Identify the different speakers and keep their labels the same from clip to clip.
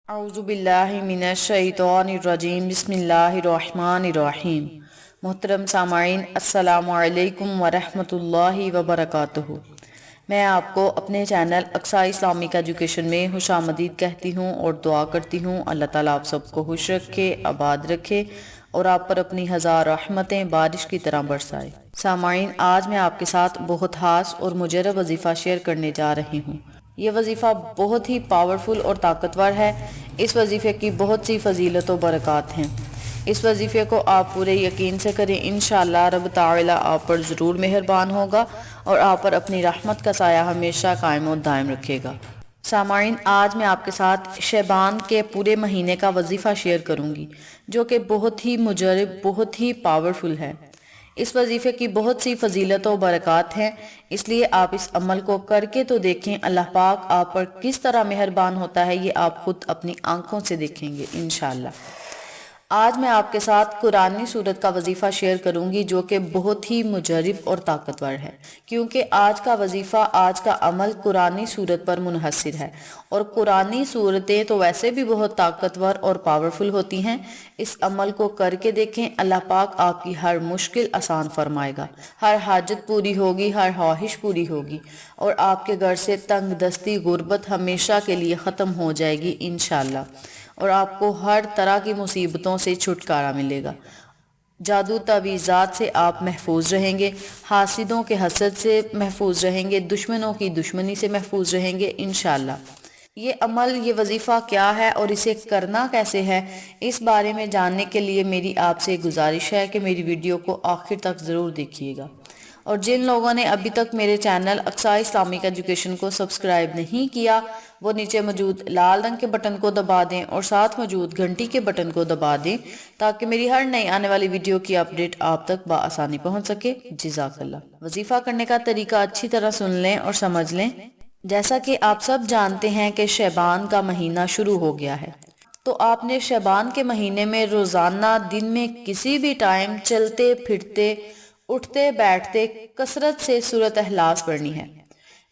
Speaker 1: अऊज़ु बिल्लाहि मिनश शैतानिर रजीम बिस्मिल्लाहिर्रहमानिर्रहीम। मोहतरम सामाईन, अस्सलामु अलैकुम व रहमतुल्लाहि व बरकातुहू। मैं आपको अपने चैनल अक्सा इस्लामिक एजुकेशन में खुशामदीद कहती हूँ और दुआ करती हूँ अल्लाह ताला आप सबको खुश रखे, आबाद रखे और आप पर अपनी हज़ार रहमतें बारिश की तरह बरसाए। सामाईन, आज मैं आपके साथ बहुत खास और मुजरब वजीफ़ा शेयर करने जा रही हूँ। ये वजीफ़ा बहुत ही पावरफुल और ताकतवर है। इस वजीफ़े की बहुत सी फजीलत और बरक़ात हैं। इस वजीफ़े को आप पूरे यकीन से करें, इन शा अल्लाह रब ताला आप पर ज़रूर मेहरबान होगा और आप पर अपनी रहमत का साया हमेशा कायम और दायम रखेगा। सामाईन, आज मैं आपके साथ शबान के पूरे महीने का वजीफ़ा शेयर करूँगी जो कि बहुत ही मुजरब, बहुत ही पावरफुल है। इस वजीफ़े की बहुत सी फजीलत और बरक़ात हैं, इसलिए आप इस अमल को करके तो देखें। अल्लाह पाक आप पर किस तरह मेहरबान होता है ये आप खुद अपनी आंखों से देखेंगे इंशाअल्लाह। आज मैं आपके साथ कुरानी सूरत का वजीफ़ा शेयर करूंगी जो कि बहुत ही मुजरब और ताकतवर है, क्योंकि आज का वजीफ़ा, आज का अमल कुरानी सूरत पर मुनहसिर है। और कुरानी सूरतें तो वैसे भी बहुत ताकतवर और पावरफुल होती हैं। इस अमल को करके देखें, अल्लाह पाक आपकी हर मुश्किल आसान फरमाएगा, हर हाजत पूरी होगी, हर ख्वाहिश पूरी होगी और आपके घर से तंग दस्ती, गुर्बत हमेशा के लिए ख़त्म हो जाएगी इंशाअल्लाह। और आपको हर तरह की मुसीबतों से छुटकारा मिलेगा। जादू तवीज़ात से आप महफूज रहेंगे, हासिदों के हसद से महफूज रहेंगे, दुश्मनों की दुश्मनी से महफूज रहेंगे इंशाअल्लाह। ये अमल, ये वजीफ़ा क्या है और इसे करना कैसे है, इस बारे में जानने के लिए मेरी आपसे गुजारिश है कि मेरी वीडियो को आखिर तक ज़रूर देखिएगा। और जिन लोगों ने अभी तक मेरे चैनल अक्सा इस्लामिक एजुकेशन को सब्सक्राइब नहीं किया, वो नीचे मौजूद लाल रंग के बटन को दबा दें और साथ मौजूद घंटी के बटन को दबा दें ताकि मेरी हर नई आने वाली वीडियो की अपडेट आप तक बआसानी पहुंच सके। जज़ाक अल्लाह। वजीफ़ा करने का तरीका अच्छी तरह सुन लें और समझ लें। जैसा कि आप सब जानते हैं कि शबान का महीना शुरू हो गया है, तो आपने शबान के महीने में रोज़ाना दिन में किसी भी टाइम चलते फिरते, उठते बैठते कसरत से सूरत इखलास पढ़नी है।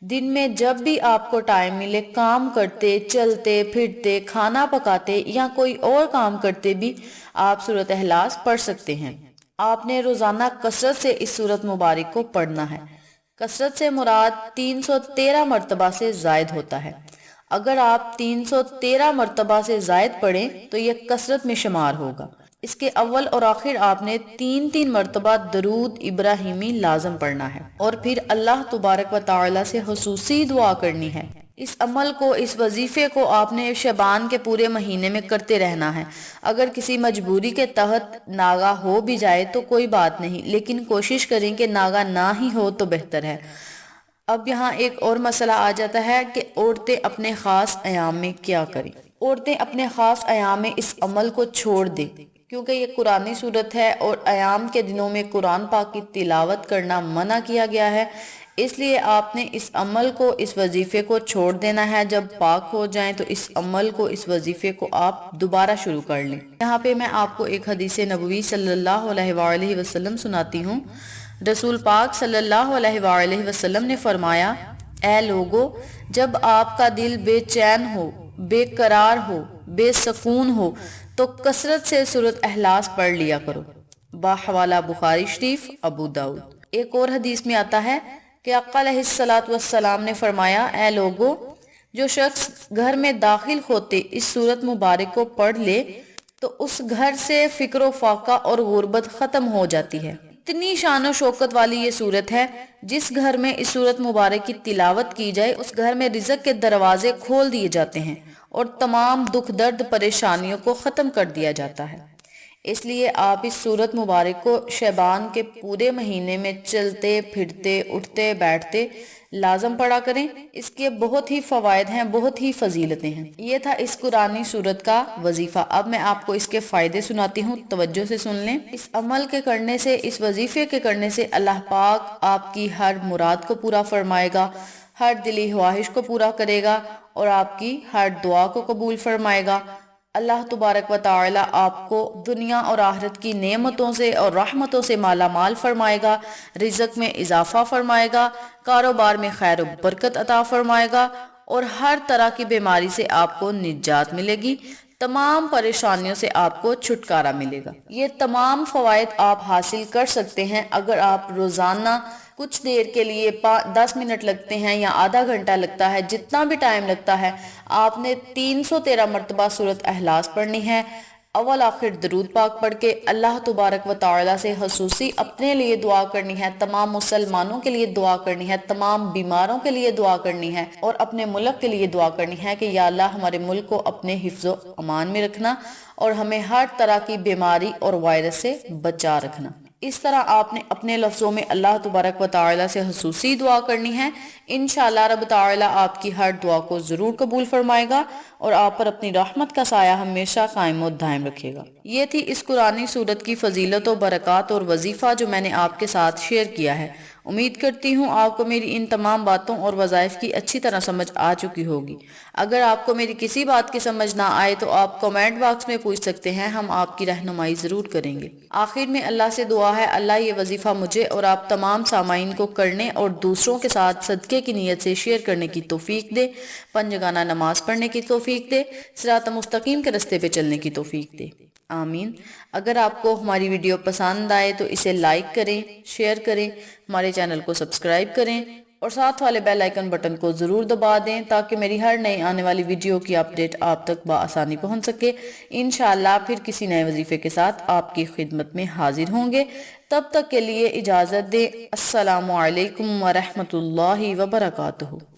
Speaker 1: दिन में जब भी आपको टाइम मिले, काम करते, चलते फिरते, खाना पकाते या कोई और काम करते भी आप सूरत इखलास पढ़ सकते हैं। आपने रोजाना कसरत से इस सूरत मुबारक को पढ़ना है। कसरत से मुराद 313 मरतबा से जायद होता है। अगर आप 313 मरतबा से जायद पढ़ें तो यह कसरत में शुमार होगा। इसके अव्वल और आखिर आपने 3-3 मरतबा दरूद इब्राहिमी लाजम पढ़ना है और फिर अल्लाह तबारक व तआला से खुसूसी दुआ करनी है। इस अमल को, इस वजीफे को आपने शबान के पूरे महीने में करते रहना है। अगर किसी मजबूरी के तहत नागा हो भी जाए तो कोई बात नहीं, लेकिन कोशिश करें कि नागा ना ही हो तो बेहतर है। अब यहाँ एक और मसला आ जाता है कि औरतें अपने खास अयाम में क्या करें। औरतें अपने खास अयाम में इस अमल को छोड़ दें, क्योंकि ये कुरानी सूरत है और अयाम के दिनों में कुरान पाक की तिलावत करना मना किया गया है। इसलिए आपने इस अमल को, इस वजीफे को छोड़ देना है। जब पाक हो जाएं तो इस अमल को, इस वजीफे को आप दोबारा शुरू कर लें। यहाँ पे मैं आपको एक हदीस नबवी सल्लल्लाहु अलैहि वसल्लम सुनाती हूँ। रसूल पाक सल्लल्लाहु अलैहि वसल्लम ने फरमाया, ऐ लोगो, जब आपका दिल बेचैन हो, बेकरार हो, बेसकून हो तो कसरत से सूरत इखलास पढ़ लिया करो। बाहवाला बुखारी शरीफ, अबू दाऊद। एक और हदीस में आता है कि आका अलैहिस्सलातु वस्सलाम ने फरमाया, ऐ लोगो, जो शख्स घर में दाखिल होते इस सूरत मुबारक को पढ़ ले तो उस घर से फिक्र फाका और गुर्बत खत्म हो जाती है। इतनी शान शौकत वाली ये सूरत है, जिस घर में इस सूरत मुबारक की तिलावत की जाए उस घर में रिज़्क के दरवाजे खोल दिए जाते हैं और तमाम दुख दर्द परेशानियों को ख़त्म कर दिया जाता है। इसलिए आप इस सूरत मुबारक को शबान के पूरे महीने में चलते फिरते, उठते बैठते लाजम पढ़ा करें। इसके बहुत ही फ़वाइद हैं, बहुत ही फजीलतें हैं। ये था इस कुरानी सूरत का वजीफ़ा। अब मैं आपको इसके फ़ायदे सुनाती हूँ, तवज्जो से सुन लें। इस अमल के करने से, इस वजीफ़े के करने से अल्लाह पाक आपकी हर मुराद को पूरा फरमाएगा, हर दिली ख्वाहिश को पूरा करेगा और आपकी हर दुआ को कबूल फरमाएगा। अल्लाह तबारक व तआला आपको दुनिया और आखिरत की नेमतों से और रहमतों से माला माल फरमाएगा, रिज़्क में इजाफा फरमाएगा, कारोबार में खैर व बरकत अता फरमाएगा اور ہر طرح کی بیماری سے آپ کو نجات ملے گی، تمام پریشانیوں سے آپ کو چھٹکارا ملے گا۔ یہ تمام فوائد آپ حاصل کر سکتے ہیں اگر آپ روزانہ کچھ دیر کے لیے 10 منٹ لگتے ہیں یا آدھا گھنٹہ لگتا ہے، جتنا بھی ٹائم لگتا ہے، آپ نے 313 مرتبہ سورۃ اخلاص پڑھنی ہے، اول آخر درود پاک پڑھ کے اللہ تبارک و تعالی سے خصوصی اپنے لیے دعا کرنی ہے، تمام مسلمانوں کے لیے دعا کرنی ہے، تمام بیماروں کے لیے دعا کرنی ہے، اور اپنے ملک کے لیے دعا کرنی ہے کہ یا اللہ ہمارے ملک کو اپنے حفظ و امان میں رکھنا اور ہمیں ہر طرح کی بیماری اور وائرس سے بچا رکھنا۔ اس طرح آپ نے اپنے لفظوں میں اللہ تبارک و تعالی سے خصوصی دعا کرنی ہے۔ انشاءاللہ رب تعالی آپ کی ہر دعا کو ضرور قبول فرمائے گا اور آپ پر اپنی رحمت کا سایہ ہمیشہ قائم و دائم رکھے گا۔ یہ تھی اس قرآنی سورت کی فضیلت و برکات اور وظیفہ جو میں نے آپ کے ساتھ شیئر کیا ہے۔ امید کرتی ہوں آپ کو میری ان تمام باتوں اور وظائف کی اچھی طرح سمجھ آ چکی ہوگی۔ اگر آپ کو میری کسی بات کی سمجھ نہ آئے تو آپ کمنٹ باکس میں پوچھ سکتے ہیں، ہم آپ کی رہنمائی ضرور کریں گے۔ آخر میں اللہ سے دعا ہے اللہ یہ وظیفہ مجھے اور آپ تمام سامعین کو کرنے اور دوسروں کے ساتھ صدقے کی نیت سے شیئر کرنے کی توفیق دے، پنجگانہ نماز پڑھنے کی توفیق دے، صراط مستقیم کے رستے پہ چلنے کی توفیق دے، آمین۔ اگر آپ کو ہماری ویڈیو پسند آئے تو اسے لائک کریں، شیئر کریں، ہمارے چینل کو سبسکرائب کریں اور ساتھ والے بیل آئیکن بٹن کو ضرور دبا دیں تاکہ میری ہر نئی آنے والی ویڈیو کی اپڈیٹ آپ تک بآسانی پہنچ سکے۔ انشاءاللہ پھر کسی نئے وظیفے کے ساتھ آپ کی خدمت میں حاضر ہوں گے۔ تب تک کے لیے اجازت دیں۔ السلام علیکم ورحمۃ اللہ وبرکاتہ۔